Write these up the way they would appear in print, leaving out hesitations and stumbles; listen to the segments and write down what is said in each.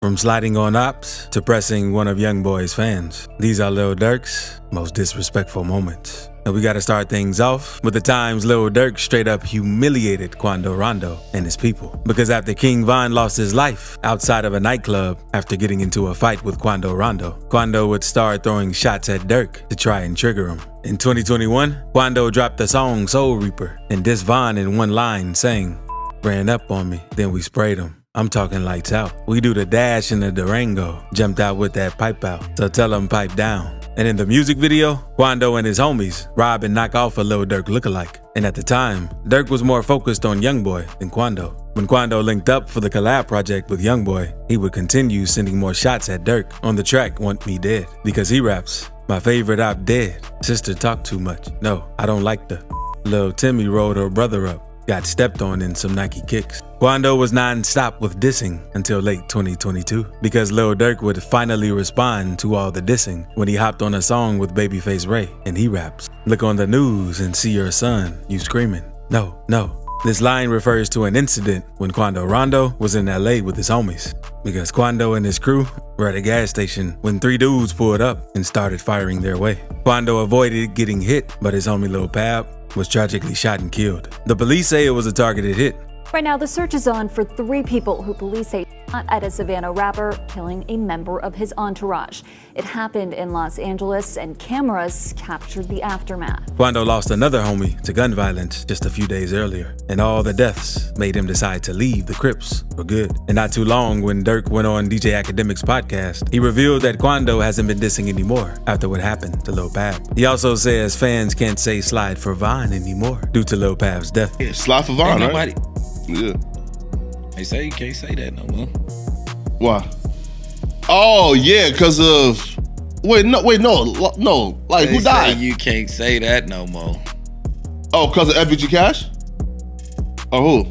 From sliding on ops to pressing one of Youngboy's fans, these are Lil Durk's most disrespectful moments. And we gotta start things off with the times Lil Durk straight up humiliated Quando Rondo and his people. Because after King Von lost his life outside of a nightclub after getting into a fight with Quando Rondo, Quando would start throwing shots at Durk to try and trigger him. In 2021, Quando dropped the song Soul Reaper and dissed Von in one line saying, "Ran up on me, then we sprayed him. I'm talking lights out. We do the dash in the Durango. Jumped out with that pipe out. So tell him pipe down." And in the music video, Quando and his homies rob and knock off a Lil Durk lookalike. And at the time, Durk was more focused on Youngboy than Quando. When Quando linked up for the collab project with Youngboy, he would continue sending more shots at Durk on the track Want Me Dead, because he raps, "My favorite op dead. Sister talk too much. No, I don't like the." Lil Timmy rolled her brother up. Got stepped on in some Nike kicks. Quando was non-stop with dissing until late 2022 because Lil Durk would finally respond to all the dissing when he hopped on a song with Babyface Ray and he raps, "Look on the news and see your son, you screaming. No, no." This line refers to an incident when Quando Rondo was in LA with his homies because Quando and his crew were at a gas station when three dudes pulled up and started firing their way. Quando avoided getting hit, but his homie Lil Pab was tragically shot and killed. The police say it was a targeted hit. Right now, the search is on for three people who police say shot at a Savannah rapper, killing a member of his entourage. It happened in Los Angeles, and cameras captured the aftermath. Quando lost another homie to gun violence just a few days earlier, and all the deaths made him decide to leave the Crips for good. And not too long, when Durk went on DJ Academic's podcast, he revealed that Quando hasn't been dissing anymore after what happened to Lil Pab. He also says fans can't say slide for Von anymore due to Lil Pab's death. Yeah, slide for Von, right? Yeah. They say you can't say that no more. Why? Oh yeah, because of no. Like They who died? say you can't say that no more. Oh, because of FBG Cash? Or who?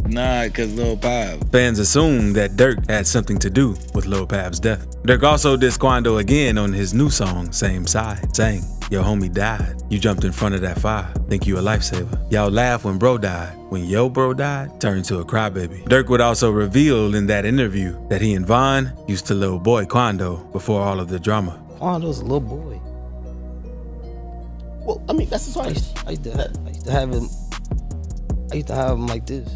Nah, because Lil Pab. Fans assume that Durk had something to do with Lil Pab's death. Durk also dissed Quando again on his new song, Same Side, saying, "Your homie died. You jumped in front of that fire. Think you a lifesaver. Y'all laugh when bro died. When yo bro died, turned to a crybaby." Durk would also reveal in that interview that he and Von used to little boy Quando before all of the drama. Quando's a little boy. Well, I mean, that's his I used to have him like this.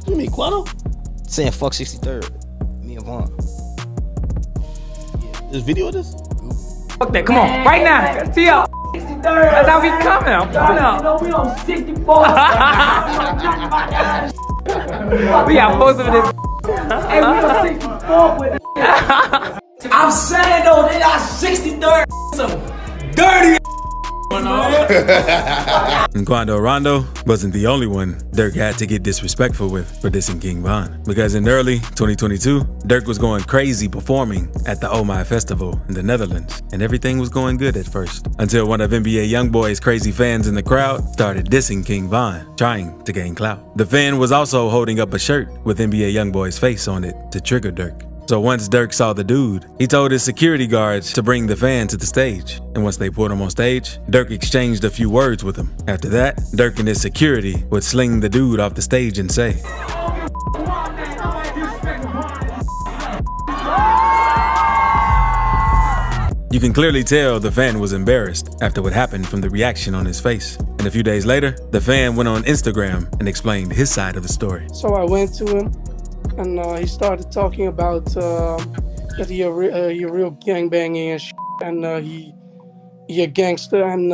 You mean Quando? Saying fuck 63rd. Me and Von. Yeah. There's video of this? Fuck that, come on, right now. See y'all. 63rd. That's how we coming. I'm coming up. You know, we on 64. We got most of this. Hey, we on 64 with it. I'm saying though, they got 63rd. Some dirty. And Quando Rondo wasn't the only one Durk had to get disrespectful with for dissing King Von. Because in early 2022, Durk was going crazy performing at the Oh My Festival in the Netherlands. And everything was going good at first, until one of NBA Youngboy's crazy fans in the crowd started dissing King Von, trying to gain clout. The fan was also holding up a shirt with NBA Youngboy's face on it to trigger Durk. So once Durk saw the dude, he told his security guards to bring the fan to the stage. And once they put him on stage, Durk exchanged a few words with him. After that, Durk and his security would sling the dude off the stage and say, You can clearly tell the fan was embarrassed after what happened from the reaction on his face. And a few days later, the fan went on Instagram and explained his side of the story. So I went to him, and he started talking about that you're real gangbanging and shit, and he a gangster, and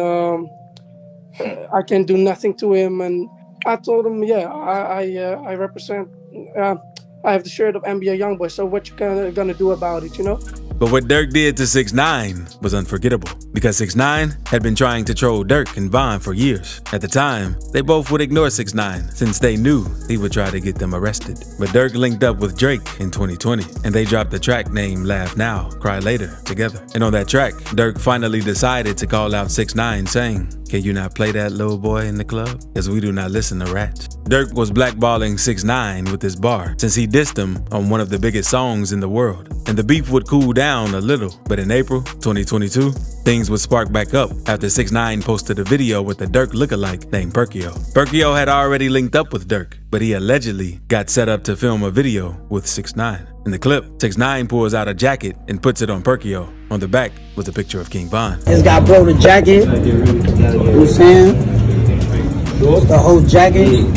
I can do nothing to him. And I told him, yeah, I represent, I have the shirt of NBA Youngboy, so what you gonna do about it, you know? But what Durk did to 6ix9ine was unforgettable, because 6ix9ine had been trying to troll Durk and Von for years. At the time, they both would ignore 6ix9ine since they knew he would try to get them arrested. But Durk linked up with Drake in 2020, and they dropped the track named Laugh Now, Cry Later together. And on that track, Durk finally decided to call out 6ix9ine saying, "Can you not play that little boy in the club? Because we do not listen to rats." Durk was blackballing 6ix9ine with this bar since he dissed him on one of the biggest songs in the world. and the beef would cool down a little. But in April 2022, things would spark back up after 6ix9ine posted a video with a Durk lookalike named Perkio. Perkio had already linked up with Durk, but he allegedly got set up to film a video with 6ix9ine. In the clip, 6ix9ine pulls out a jacket and puts it on Perkio. On the back was a picture of King Von. This guy brought the jacket. You know what I'm saying? The whole jacket.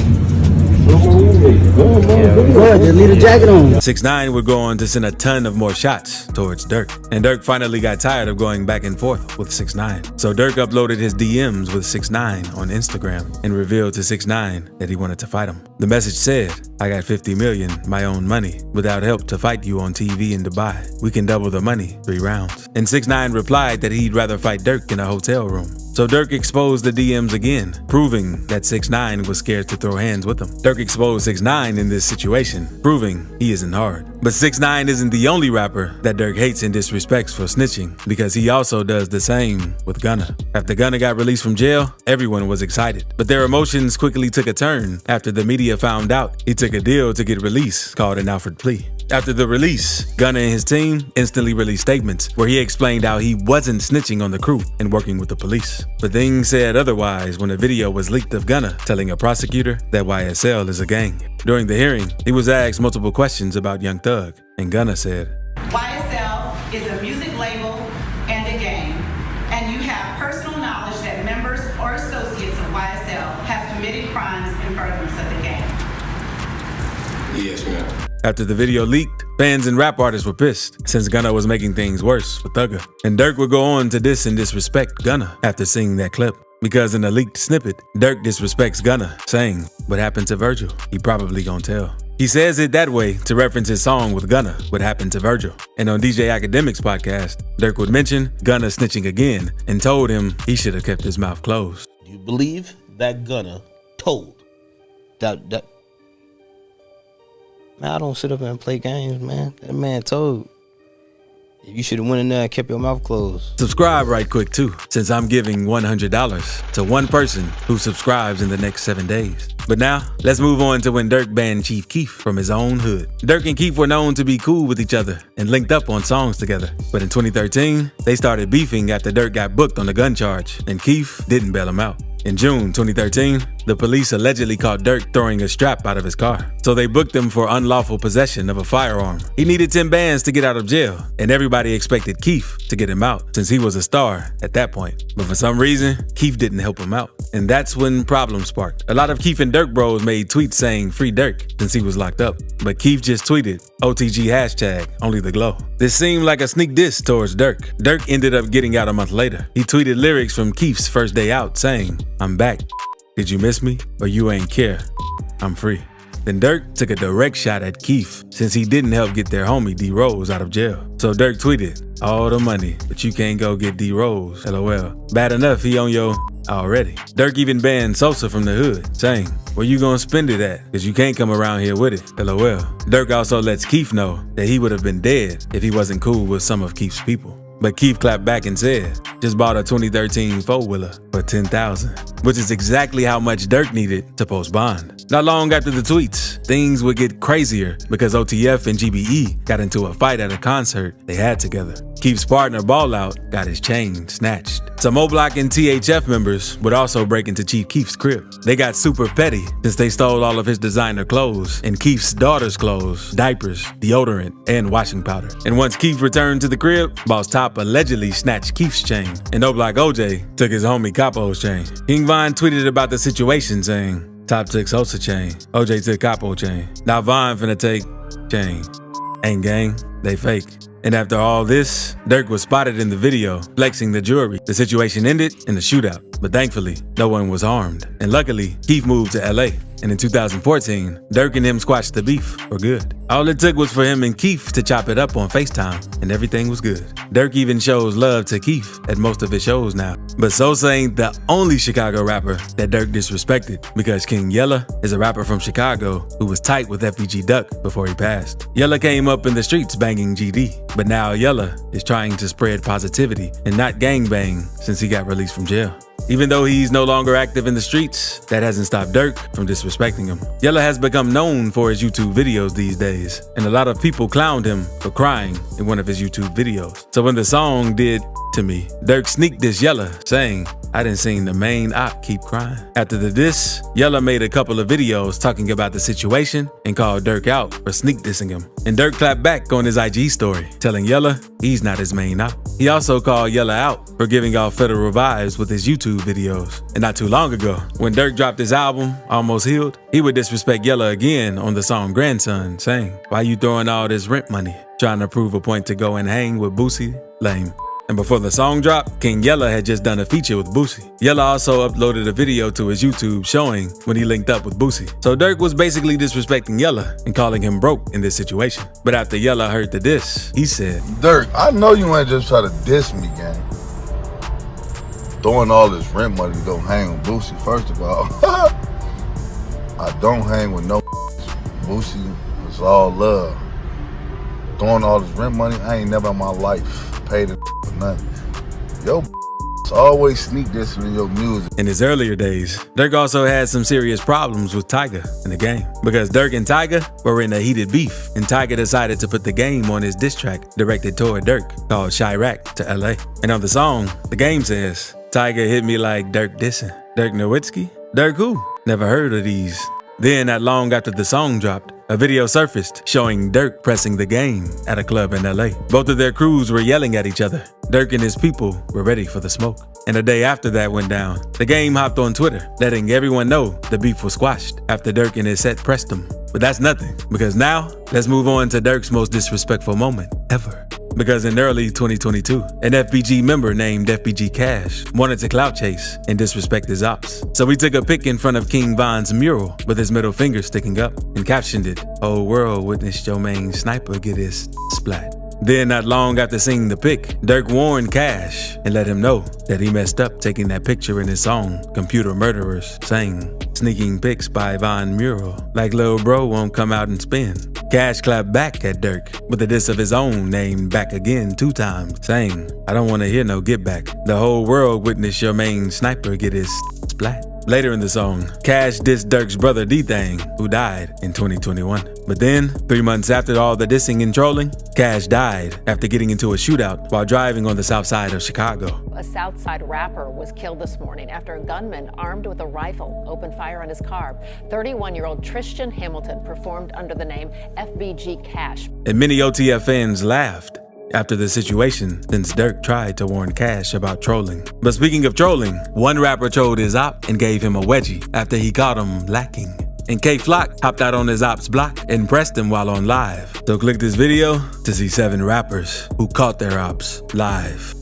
Good, just leave the jacket on. 6ix9ine would go on to send a ton of more shots towards Durk. And Durk finally got tired of going back and forth with 6ix9ine. So Durk uploaded his DMs with 6ix9ine on Instagram and revealed to 6ix9ine that he wanted to fight him. The message said, "I got 50 million, my own money, without help to fight you on TV in Dubai. We can double the money, 3 rounds. And 6ix9ine replied that he'd rather fight Durk in a hotel room. So Durk exposed the DMs again, proving that 6ix9ine was scared to throw hands with him. Durk exposed 6ix9ine in this situation, proving he isn't hard. But 6ix9ine isn't the only rapper that Durk hates and disrespects for snitching, because he also does the same with Gunna. After Gunna got released from jail, everyone was excited. But their emotions quickly took a turn after the media found out he took a deal to get released called an Alfred plea. After the release, Gunna and his team instantly released statements where he explained how he wasn't snitching on the crew and working with the police. But things said otherwise when a video was leaked of Gunna telling a prosecutor that YSL is a gang. During the hearing, he was asked multiple questions about Young Thug, and Gunna said, YSL is a music label and a gang, and you have personal knowledge that members or associates of YSL have committed crimes in furtherance of the gang. Yes, ma'am. After the video leaked, fans and rap artists were pissed since Gunna was making things worse with Thugger. And Durk would go on to diss and disrespect Gunna after seeing that clip. Because in a leaked snippet, Durk disrespects Gunna, saying, "What happened to Virgil? He probably gon' tell." He says it that way to reference his song with Gunna, What Happened to Virgil. And on DJ Academic's podcast, Durk would mention Gunna snitching again and told him he should have kept his mouth closed. Do you believe that Gunna told that Man, I don't sit up and play games, man. That man told. You should have went in there and kept your mouth closed. Subscribe right quick too, since I'm giving $100 to one person who subscribes in the next 7 days. But now, let's move on to when Durk banned Chief Keef from his own hood. Durk and Keef were known to be cool with each other and linked up on songs together. But in 2013, they started beefing after Durk got booked on a gun charge, and Keef didn't bail him out. In June 2013, the police allegedly caught Durk throwing a strap out of his car. So they booked him for unlawful possession of a firearm. He needed 10 bands to get out of jail, and everybody expected Keef to get him out since he was a star at that point. But for some reason, Keef didn't help him out. And that's when problems sparked. A lot of Keef and Durk bros made tweets saying free Durk since he was locked up. But Keef just tweeted OTG hashtag only the glow. This seemed like a sneak diss towards Durk. Durk ended up getting out a month later. He tweeted lyrics from Keef's first day out saying, "I'm back. Did you miss me? Or you ain't care? I'm free." Then Durk took a direct shot at Keef since he didn't help get their homie D Rose out of jail. So Durk tweeted, "All the money, but you can't go get D Rose, LOL. Bad enough he on your already." Durk even banned Sosa from the hood, saying, "Where you gonna spend it at? Cause you can't come around here with it, LOL." Durk also lets Keef know that he would have been dead if he wasn't cool with some of Keef's people. But Keef clapped back and said, "Just bought a 2013 four-wheeler for $10,000, which is exactly how much Durk needed to post bond. Not long after the tweets, things would get crazier because OTF and GBE got into a fight at a concert they had together. Keef's partner Ball Out got his chain snatched. Some O-Block and THF members would also break into Chief Keef's crib. They got super petty since they stole all of his designer clothes and Keef's daughter's clothes, diapers, deodorant, and washing powder. And once Keef returned to the crib, Boss Top allegedly snatched Keef's chain, and O-Block OJ took his homie Capo's chain. King Von tweeted about the situation saying, "Top took Sosa chain, OJ took Capo chain. Now Von finna take chain. Ain't gang, they fake." And after all this, Durk was spotted in the video, flexing the jewelry. The situation ended in a shootout, but thankfully, no one was harmed. And luckily, Keef moved to LA. And in 2014, Durk and him squashed the beef for good. All it took was for him and Keef to chop it up on FaceTime, and everything was good. Durk even shows love to Keef at most of his shows now. But Sosa ain't the only Chicago rapper that Durk disrespected, because King Yella is a rapper from Chicago who was tight with FBG Duck before he passed. Yella came up in the streets banging GD, but now Yella is trying to spread positivity and not gangbang since he got released from jail. Even though he's no longer active in the streets, that hasn't stopped Durk from disrespecting him. Yella has become known for his YouTube videos these days, and a lot of people clowned him for crying in one of his YouTube videos. So when the song did to me, Durk sneaked diss Yella, saying, "I done seen the main op keep crying." After the diss, Yella made a couple of videos talking about the situation and called Durk out for sneak dissing him. And Durk clapped back on his IG story, telling Yella he's not his main op. He also called Yella out for giving off federal vibes with his YouTube videos. And not too long ago, when Durk dropped his album, Almost Healed, he would disrespect Yella again on the song Grandson, saying, "Why you throwing all this rent money? Trying to prove a point to go and hang with Boosie? Lame." And before the song dropped, King Yella had just done a feature with Boosie. Yella also uploaded a video to his YouTube showing when he linked up with Boosie. So Durk was basically disrespecting Yella and calling him broke in this situation. But after Yella heard the diss, he said, "Durk, I know you ain't just try to diss me, gang. Throwing all this rent money to go hang with Boosie, first of all. I don't hang with no Boosie. It's all love. Throwing all this rent money, I ain't never in my life paid it for nothing. Yo, it's always sneak dissing in your music." In his earlier days, Durk also had some serious problems with Tyga in the game, because Durk and Tyga were in a heated beef, and Tyga decided to put the game on his diss track directed toward Durk called Chirac to LA. And on the song, the game says, "Tyga hit me like Durk dissing. Dirk Nowitzki? Durk who? Never heard of these." Then, not long after the song dropped, a video surfaced showing Durk pressing the game at a club in LA. Both of their crews were yelling at each other. Durk and his people were ready for the smoke. And a day after that went down, the game hopped on Twitter, letting everyone know the beef was squashed after Durk and his set pressed him. But that's nothing, because now, let's move on to Durk's most disrespectful moment ever. Because in early 2022, an FBG member named FBG Cash wanted to clout chase and disrespect his ops. So he took a pic in front of King Von's mural with his middle finger sticking up and captioned it, "Whole world witnessed your main sniper get his splat." Then, not long after seeing the pic, Durk warned Cash and let him know that he messed up taking that picture in his song, Computer Murderers, saying, "Sneaking pics by Von mural, like lil bro won't come out and spin." Cash clapped back at Durk with a diss of his own named Back Again 2 times, saying, "I don't want to hear no get back. The whole world witnessed your main sniper get his splat." Later in the song, Cash dissed Durk's brother D-Thang, who died in 2021. But then, 3 months after all the dissing and trolling, Cash died after getting into a shootout while driving on the south side of Chicago. A Southside rapper was killed this morning after a gunman armed with a rifle opened fire on his car. 31-year-old Tristan Hamilton performed under the name FBG Cash. And many OTF fans laughed after the situation, since Durk tried to warn Cash about trolling. But speaking of trolling, one rapper trolled his op and gave him a wedgie after he caught him lacking. And K-Flock hopped out on his op's block and pressed him while on live. So click this video to see 7 rappers who caught their ops live.